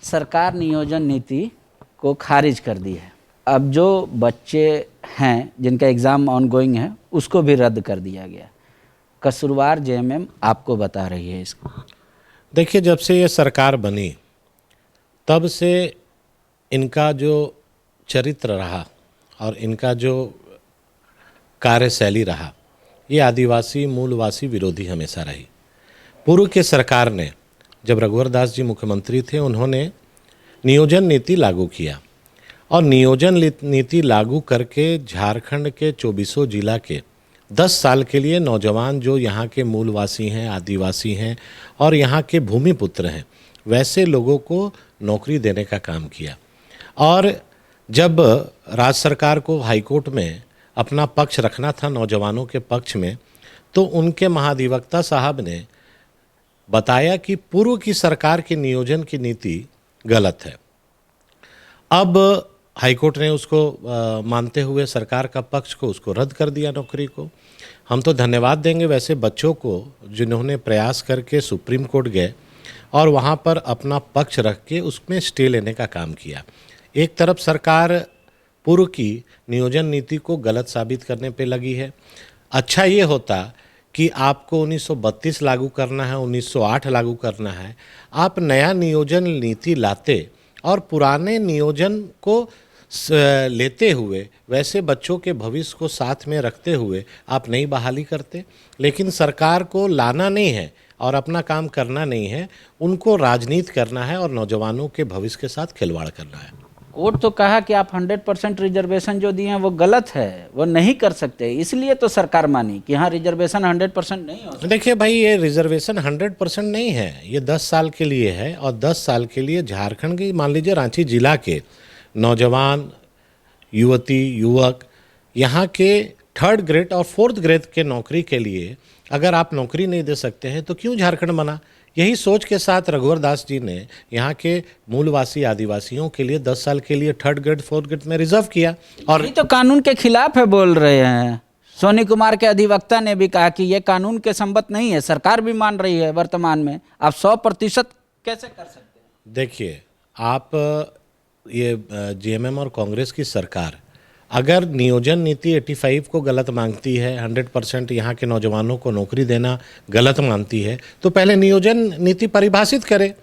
सरकार नियोजन नीति को खारिज कर दी है। अब जो बच्चे हैं जिनका एग्ज़ाम ऑनगोइंग है उसको भी रद्द कर दिया गया। कसूरवार जेएमएम आपको बता रही है इसको। देखिए, जब से ये सरकार बनी तब से इनका जो चरित्र रहा और इनका जो कार्यशैली रहा, ये आदिवासी मूलवासी विरोधी हमेशा रही। पूर्व के सरकार ने, जब रघुवर दास जी मुख्यमंत्री थे, उन्होंने नियोजन नीति लागू किया और नियोजन नीति लागू करके झारखंड के 24 जिला के 10 साल के लिए नौजवान जो यहाँ के मूलवासी हैं, आदिवासी हैं और यहाँ के भूमिपुत्र हैं, वैसे लोगों को नौकरी देने का काम किया। और जब राज्य सरकार को हाईकोर्ट में अपना पक्ष रखना था नौजवानों के पक्ष में, तो उनके महाधिवक्ता साहब ने बताया कि पूर्व की सरकार की नियोजन की नीति गलत है। अब हाईकोर्ट ने उसको मानते हुए सरकार का पक्ष को उसको रद्द कर दिया नौकरी को। हम तो धन्यवाद देंगे वैसे बच्चों को जिन्होंने प्रयास करके सुप्रीम कोर्ट गए और वहाँ पर अपना पक्ष रख के उसमें स्टे लेने का काम किया। एक तरफ सरकार पूर्व की नियोजन नीति को गलत साबित करने पे लगी है। अच्छा ये होता कि आपको 1932 लागू करना है, 1908 लागू करना है, आप नया नियोजन नीति लाते और पुराने नियोजन को लेते हुए वैसे बच्चों के भविष्य को साथ में रखते हुए आप नई बहाली करते। लेकिन सरकार को लाना नहीं है और अपना काम करना नहीं है, उनको राजनीति करना है और नौजवानों के भविष्य के साथ खिलवाड़ करना है। कोर्ट तो कहा कि आप 100% रिजर्वेशन जो दिए हैं वो गलत है, वो नहीं कर सकते, इसलिए तो सरकार मानी कि हाँ रिजर्वेशन 100% नहीं हो सकता। देखिए भाई, ये रिजर्वेशन 100% नहीं है, ये 10 साल के लिए है और 10 साल के लिए झारखंड की, मान लीजिए रांची जिला के नौजवान, युवती, युवक यहाँ के 3rd ग्रेड और 4th ग्रेड के नौकरी के लिए अगर आप नौकरी नहीं दे सकते हैं तो क्यों झारखंड बना। यही सोच के साथ रघुवर दास जी ने यहाँ के मूलवासी आदिवासियों के लिए 10 साल के लिए 3rd ग्रेड 4th ग्रेड में रिजर्व किया। और ये तो कानून के खिलाफ है बोल रहे हैं। सोनी कुमार के अधिवक्ता ने भी कहा कि ये कानून के संबद्ध नहीं है, सरकार भी मान रही है वर्तमान में। आप 100% कैसे कर सकते हैं? देखिए, आप ये जेएमएम और कांग्रेस की सरकार अगर नियोजन नीति 85 को गलत मांगती है, 100% यहाँ के नौजवानों को नौकरी देना गलत मानती है, तो पहले नियोजन नीति परिभाषित करे।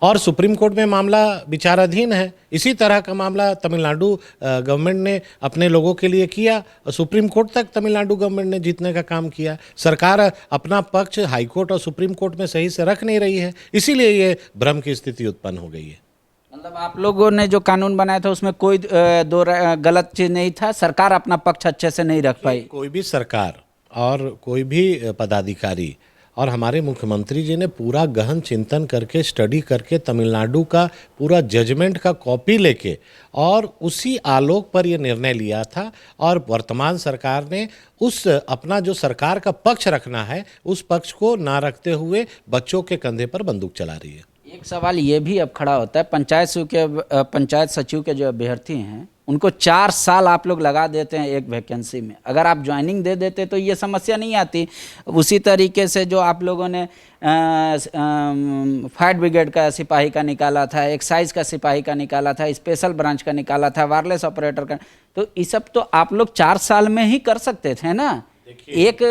और सुप्रीम कोर्ट में मामला विचाराधीन है। इसी तरह का मामला तमिलनाडु गवर्नमेंट ने अपने लोगों के लिए किया और सुप्रीम कोर्ट तक तमिलनाडु गवर्नमेंट ने जीतने का काम किया। सरकार अपना पक्ष हाईकोर्ट और सुप्रीम कोर्ट में सही से रख नहीं रही है, इसीलिए ये भ्रम की स्थिति उत्पन्न हो गई है। मतलब आप लोगों ने जो कानून बनाया था उसमें कोई गलत चीज नहीं था, सरकार अपना पक्ष अच्छे से नहीं रख पाई। कोई भी सरकार और कोई भी पदाधिकारी और हमारे मुख्यमंत्री जी ने पूरा गहन चिंतन करके, स्टडी करके, तमिलनाडु का पूरा जजमेंट का कॉपी लेके और उसी आलोक पर ये निर्णय लिया था। और वर्तमान सरकार ने उस अपना जो सरकार का पक्ष रखना है उस पक्ष को ना रखते हुए बच्चों के कंधे पर बंदूक चला रही है। एक सवाल ये भी अब खड़ा होता है, पंचायत सचिव के जो अभ्यर्थी हैं उनको 4 साल आप लोग लगा देते हैं एक वैकेंसी में। अगर आप ज्वाइनिंग दे देते तो ये समस्या नहीं आती। उसी तरीके से जो आप लोगों ने फायर ब्रिगेड का सिपाही का निकाला था, एक्साइज का सिपाही का निकाला था, स्पेशल ब्रांच का निकाला था, वायरलेस ऑपरेटर का, तो ये सब तो आप लोग 4 साल में ही कर सकते थे ना। एक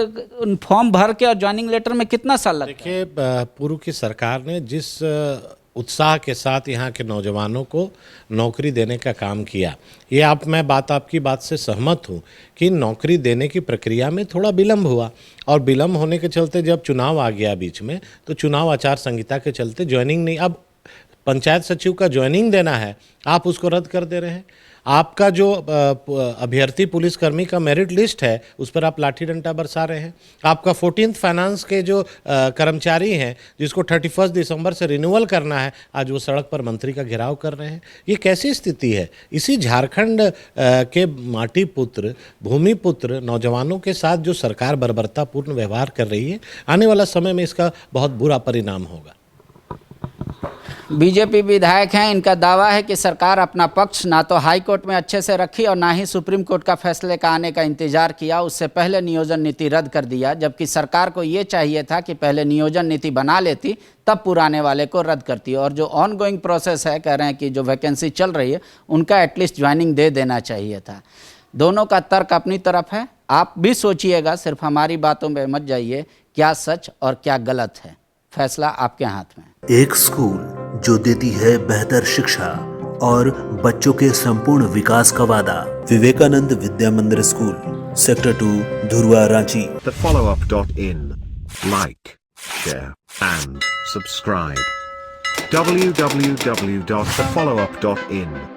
फॉर्म भर के और ज्वाइनिंग लेटर में कितना साल लगता है? देखिए, पूर्व की सरकार ने जिस उत्साह के साथ यहाँ के नौजवानों को नौकरी देने का काम किया, ये मैं आपकी बात से सहमत हूँ कि नौकरी देने की प्रक्रिया में थोड़ा विलम्ब हुआ और विलम्ब होने के चलते जब चुनाव आ गया बीच में, तो चुनाव आचार संहिता के चलते ज्वाइनिंग नहीं, अब पंचायत सचिव का ज्वाइनिंग देना है, आप उसको रद्द कर दे रहे हैं। आपका जो अभ्यर्थी पुलिसकर्मी का मेरिट लिस्ट है उस पर आप लाठी डंडा बरसा रहे हैं। आपका 14th फाइनेंस के जो कर्मचारी हैं जिसको 31 दिसंबर से रिन्यूअल करना है, आज वो सड़क पर मंत्री का घेराव कर रहे हैं। ये कैसी स्थिति है? इसी झारखंड के माटी पुत्र, भूमि पुत्र नौजवानों के साथ जो सरकार बर्बरतापूर्ण व्यवहार कर रही है, आने वाला समय में इसका बहुत बुरा परिणाम होगा। बीजेपी विधायक हैं, इनका दावा है कि सरकार अपना पक्ष ना तो हाई कोर्ट में अच्छे से रखी और ना ही सुप्रीम कोर्ट का फैसले का आने का इंतजार किया, उससे पहले नियोजन नीति रद्द कर दिया, जबकि सरकार को ये चाहिए था कि पहले नियोजन नीति बना लेती तब पुराने वाले को रद्द करती। और जो ऑन गोइंग प्रोसेस है, कह रहे हैं कि जो वैकेंसी चल रही है उनका एटलीस्ट ज्वाइनिंग दे देना चाहिए था। दोनों का तर्क अपनी तरफ है, आप भी सोचिएगा, सिर्फ हमारी बातों में मत जाइए, क्या सच और क्या गलत है, फैसला आपके हाथ में। एक स्कूल जो देती है बेहतर शिक्षा और बच्चों के संपूर्ण विकास का वादा, विवेकानंद विद्या मंदिर school, sector 2, Dhurwa, Ranchi. thefollowup.in. Like, share and subscribe. www.thefollowup.in